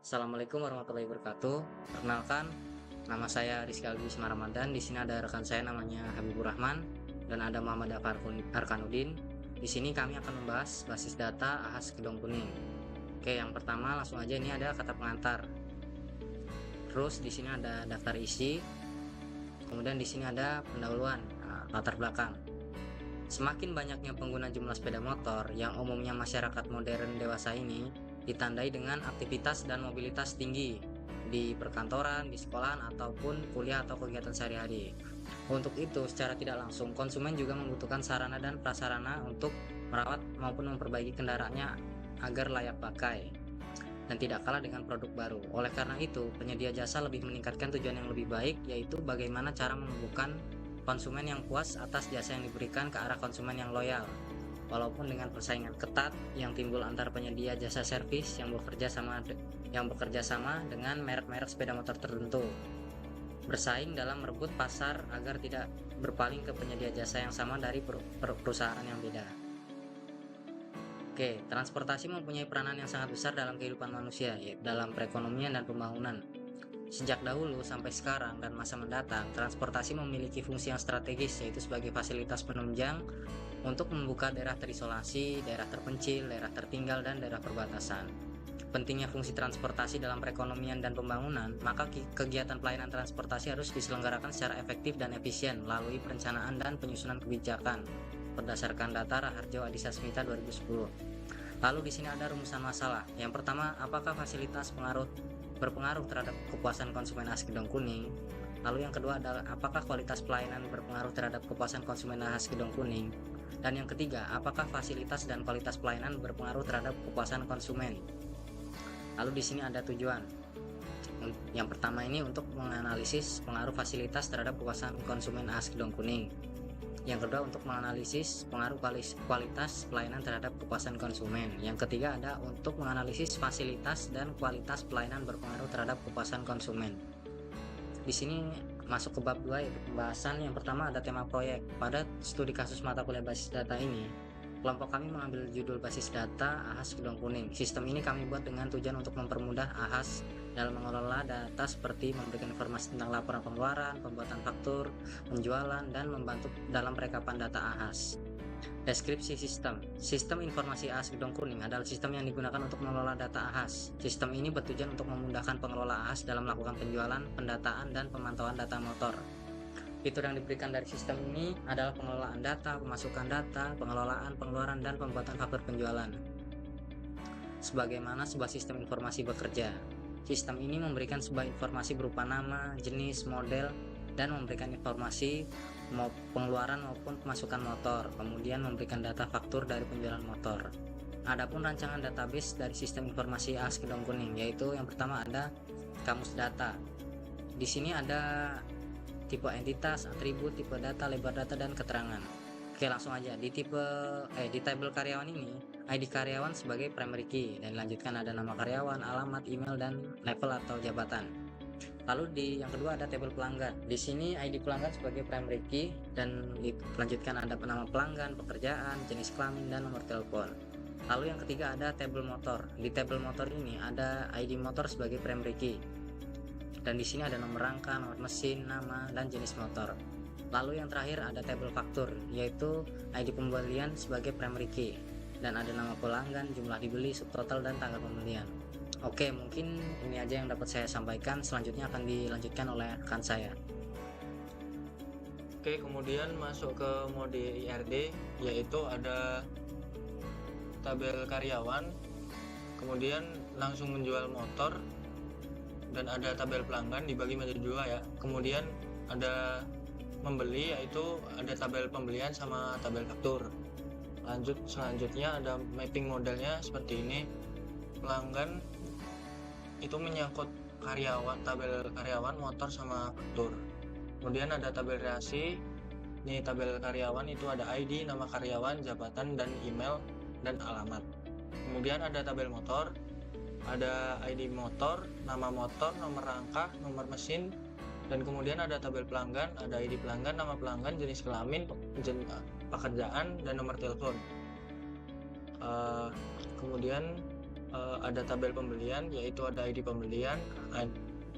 Assalamualaikum warahmatullahi wabarakatuh. Perkenalkan, nama saya Rizky Aldi Ramadan. Di sini ada rekan saya namanya Habibur Rahman dan ada Muhammad Arkanudin. Di sini kami akan membahas basis data AHAS Kedong Kuning. Oke, yang pertama langsung aja, ini ada kata pengantar. Terus di sini ada daftar isi. Kemudian di sini ada pendahuluan, latar belakang. Semakin banyaknya pengguna jumlah sepeda motor yang umumnya masyarakat modern dewasa ini ditandai dengan aktivitas dan mobilitas tinggi di perkantoran, di sekolahan, ataupun kuliah atau kegiatan sehari-hari. Untuk itu, secara tidak langsung, konsumen juga membutuhkan sarana dan prasarana untuk merawat maupun memperbaiki kendaraannya agar layak pakai dan tidak kalah dengan produk baru. Oleh karena itu, penyedia jasa lebih meningkatkan tujuan yang lebih baik, yaitu bagaimana cara menumbuhkan konsumen yang puas atas jasa yang diberikan ke arah konsumen yang loyal. Walaupun dengan persaingan ketat yang timbul antar penyedia jasa servis yang bekerja sama dengan merek-merek sepeda motor tertentu, bersaing dalam merebut pasar agar tidak berpaling ke penyedia jasa yang sama dari perusahaan yang beda. Oke, transportasi mempunyai peranan yang sangat besar dalam kehidupan manusia, dalam perekonomian dan pembangunan. Sejak dahulu sampai sekarang dan masa mendatang, transportasi memiliki fungsi yang strategis, yaitu sebagai fasilitas penunjang untuk membuka daerah terisolasi, daerah terpencil, daerah tertinggal, dan daerah perbatasan. Pentingnya fungsi transportasi dalam perekonomian dan pembangunan, maka kegiatan pelayanan transportasi harus diselenggarakan secara efektif dan efisien melalui perencanaan dan penyusunan kebijakan berdasarkan data Raharjo Adisasmita 2010. Lalu di sini ada rumusan masalah. Yang pertama, apakah fasilitas berpengaruh terhadap kepuasan konsumen AHAS Kedong Kuning? Lalu yang kedua adalah apakah kualitas pelayanan berpengaruh terhadap kepuasan konsumen AHAS Kedong Kuning? Dan yang ketiga, apakah fasilitas dan kualitas pelayanan berpengaruh terhadap kepuasan konsumen? Lalu di sini ada tujuan. Yang pertama ini untuk menganalisis pengaruh fasilitas terhadap kepuasan konsumen AHAS Kedong Kuning. Yang kedua untuk menganalisis pengaruh kualitas pelayanan terhadap kepuasan konsumen. Yang ketiga ada untuk menganalisis fasilitas dan kualitas pelayanan berpengaruh terhadap kepuasan konsumen. Di sini masuk ke bab 2, yaitu pembahasan. Yang pertama ada tema proyek. Pada studi kasus mata kuliah basis data ini, kelompok kami mengambil judul basis data AHAS Kedong Kuning. Sistem ini kami buat dengan tujuan untuk mempermudah AHAS dalam mengelola data seperti memberikan informasi tentang laporan pengeluaran, pembuatan faktur, penjualan, dan membantu dalam perekapan data AHAS. Deskripsi sistem. Sistem informasi AHAS Kedong Kuning adalah sistem yang digunakan untuk mengelola data AHAS. Sistem ini bertujuan untuk memudahkan pengelola AHAS dalam melakukan penjualan, pendataan, dan pemantauan data motor. Fitur yang diberikan dari sistem ini adalah pengelolaan data, pemasukan data, pengelolaan, pengeluaran, dan pembuatan faktur penjualan. Sebagaimana sebuah sistem informasi bekerja, sistem ini memberikan sebuah informasi berupa nama, jenis, model, dan memberikan informasi pengeluaran maupun pemasukan motor, kemudian memberikan data faktur dari penjualan motor. Adapun rancangan database dari sistem informasi AHAS Kedong Kuning, yaitu yang pertama ada kamus data. Di sini ada tipe entitas, atribut, tipe data, lebar data, dan keterangan. Oke, langsung aja di tabel karyawan ini, ID karyawan sebagai primary key, dan dilanjutkan ada nama karyawan, alamat, email, dan level atau jabatan. Lalu di yang kedua ada tabel pelanggan. Di sini ID pelanggan sebagai primary key, dan dilanjutkan ada nama pelanggan, pekerjaan, jenis kelamin, dan nomor telepon. Lalu yang ketiga ada tabel motor. Di tabel motor ini ada ID motor sebagai primary key, dan di sini ada nomor rangka, nomor mesin, nama, dan jenis motor. Lalu yang terakhir ada tabel faktur, yaitu ID pembelian sebagai primary key, dan ada nama pelanggan, jumlah dibeli, subtotal, dan tanggal pembelian. Oke, mungkin ini aja yang dapat saya sampaikan. Selanjutnya akan dilanjutkan oleh rekan saya. Oke, kemudian masuk ke mode IRD, yaitu ada tabel karyawan, kemudian langsung menjual motor, dan ada tabel pelanggan dibagi menjadi dua ya. Kemudian ada membeli, yaitu ada tabel pembelian sama tabel faktur. Selanjutnya ada mapping modelnya seperti ini. Pelanggan itu menyangkut tabel karyawan, motor, sama faktur. Kemudian ada tabel relasi. Ini tabel karyawan itu ada ID, nama karyawan, jabatan, dan email, dan alamat. Kemudian ada tabel motor. Ada ID motor, nama motor, nomor rangka, nomor mesin, dan kemudian ada tabel pelanggan, ada ID pelanggan, nama pelanggan, jenis kelamin, pekerjaan, dan nomor telepon. Kemudian ada tabel pembelian, yaitu ada ID pembelian,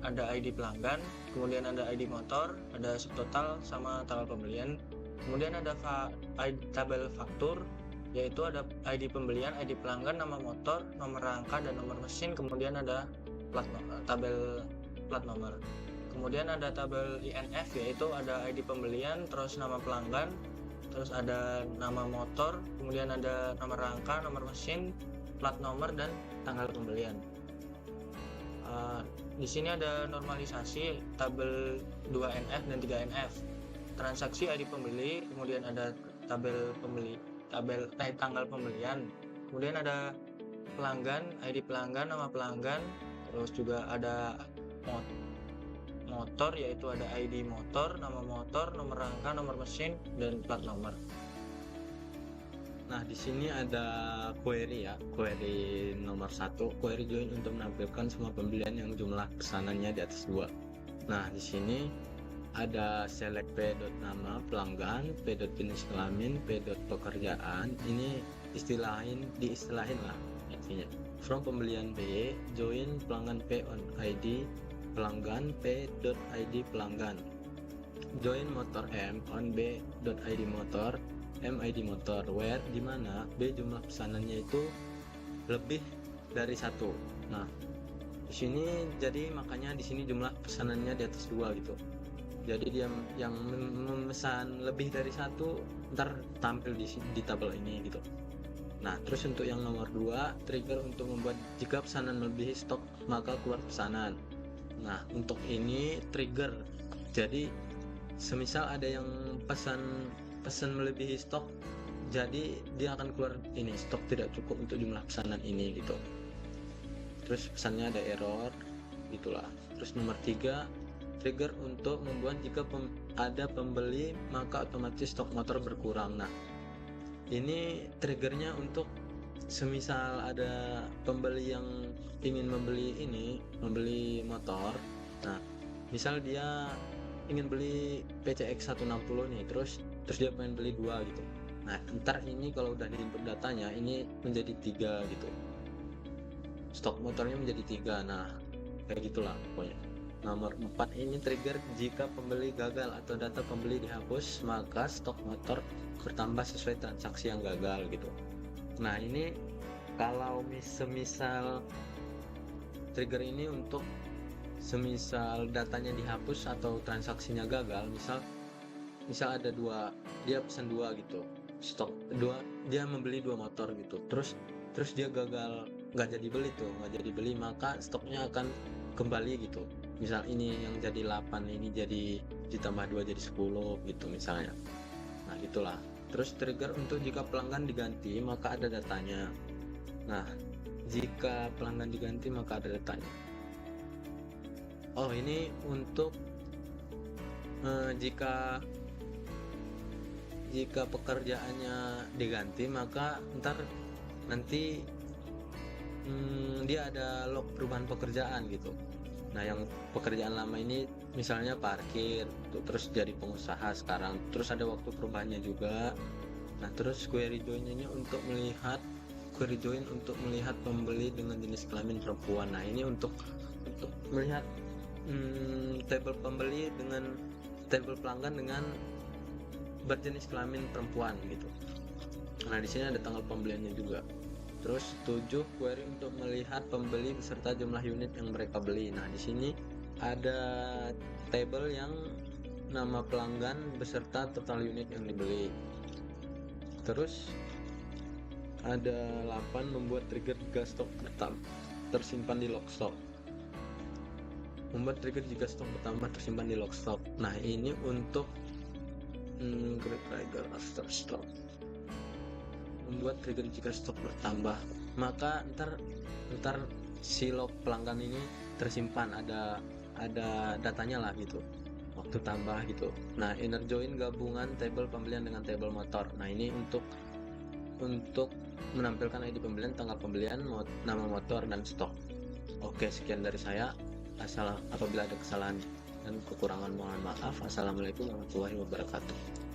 ada ID pelanggan, kemudian ada ID motor, ada subtotal sama tanggal pembelian. Kemudian ada tabel faktur, yaitu ada ID pembelian, ID pelanggan, nama motor, nomor rangka, dan nomor mesin. Kemudian ada tabel plat nomor. Kemudian ada tabel INF, yaitu ada ID pembelian, terus nama pelanggan, terus ada nama motor, kemudian ada nomor rangka, nomor mesin, plat nomor, dan tanggal pembelian. Di sini ada normalisasi tabel 2NF dan 3NF. Transaksi ID pembeli, kemudian ada tabel tanggal pembelian. Kemudian ada pelanggan, ID pelanggan, nama pelanggan, terus juga ada motor, yaitu ada ID motor, nama motor, nomor rangka, nomor mesin, dan plat nomor. Nah, di sini ada query ya, query nomor 1, query join untuk menampilkan semua pembelian yang jumlah pesanannya di atas 2. Nah, di sini ada select p.nama pelanggan, p.jenis kelamin, p.pekerjaan. Ini diistilahin lah artinya. From pembelian B, join pelanggan P on ID pelanggan p.id pelanggan. Join motor M on b.id motor MID motor, where dimana B jumlah pesanannya itu lebih dari 1. Nah, di sini jadi makanya di sini jumlah pesanannya di atas 2 gitu. Jadi dia yang memesan lebih dari 1 ntar tampil di tabel ini gitu. Nah, terus untuk yang nomor 2, trigger untuk membuat jika pesanan melebihi stok maka keluar pesanan. Nah, untuk ini trigger. Jadi semisal ada yang pesan melebihi stok, jadi dia akan keluar ini stok tidak cukup untuk jumlah pesanan ini gitu. Terus pesannya ada error gitulah. Terus nomor 3, trigger untuk membuat jika ada pembeli maka otomatis stok motor berkurang. Nah, ini triggernya untuk semisal ada pembeli yang ingin membeli motor. Nah, misal dia ingin beli PCX 160 nih, terus dia pengen beli 2 gitu. Nah, ntar ini kalau udah di input datanya ini menjadi 3 gitu, stok motornya menjadi 3. Nah, kayak gitulah pokoknya. Nomor 4 ini trigger jika pembeli gagal atau data pembeli dihapus maka stok motor bertambah sesuai transaksi yang gagal gitu. Nah, ini kalau semisal trigger ini untuk semisal datanya dihapus atau transaksinya gagal, misal ada 2, dia pesan 2 gitu, stok 2, dia membeli 2 motor gitu, terus dia gagal, nggak jadi beli, maka stoknya akan kembali gitu. Misal ini yang jadi 8, ini jadi ditambah 2 jadi 10 gitu misalnya. Nah, gitulah. Terus trigger untuk jika pelanggan diganti maka ada datanya. Nah, jika pelanggan diganti maka ada datanya. Oh, ini untuk jika pekerjaannya diganti maka nanti dia ada log perubahan pekerjaan gitu. Nah, yang pekerjaan lama ini misalnya parkir, terus jadi pengusaha sekarang, terus ada waktu perubahannya juga. Nah, terus query join ini untuk melihat pembeli dengan jenis kelamin perempuan. Nah, ini untuk melihat tabel pembeli dengan tabel pelanggan dengan berjenis kelamin perempuan gitu. Nah, di sini ada tanggal pembeliannya juga. Terus 7, query untuk melihat pembeli beserta jumlah unit yang mereka beli. Nah, di sini ada tabel yang nama pelanggan beserta total unit yang dibeli. Terus ada 8, membuat trigger jika stok tersimpan di log stock. Membuat trigger jika stok bertambah tersimpan di log stock. Nah, ini untuk trigger after stock. Membuat trigger jika stok bertambah, maka ntar si log pelanggan ini tersimpan, ada datanya lah gitu, waktu tambah gitu. Nah, inner join gabungan tabel pembelian dengan tabel motor. Nah, ini untuk menampilkan ID pembelian, tanggal pembelian, nama motor, dan stok. Oke, sekian dari saya. Apabila ada kesalahan dan kekurangan mohon maaf. Assalamualaikum warahmatullahi wabarakatuh.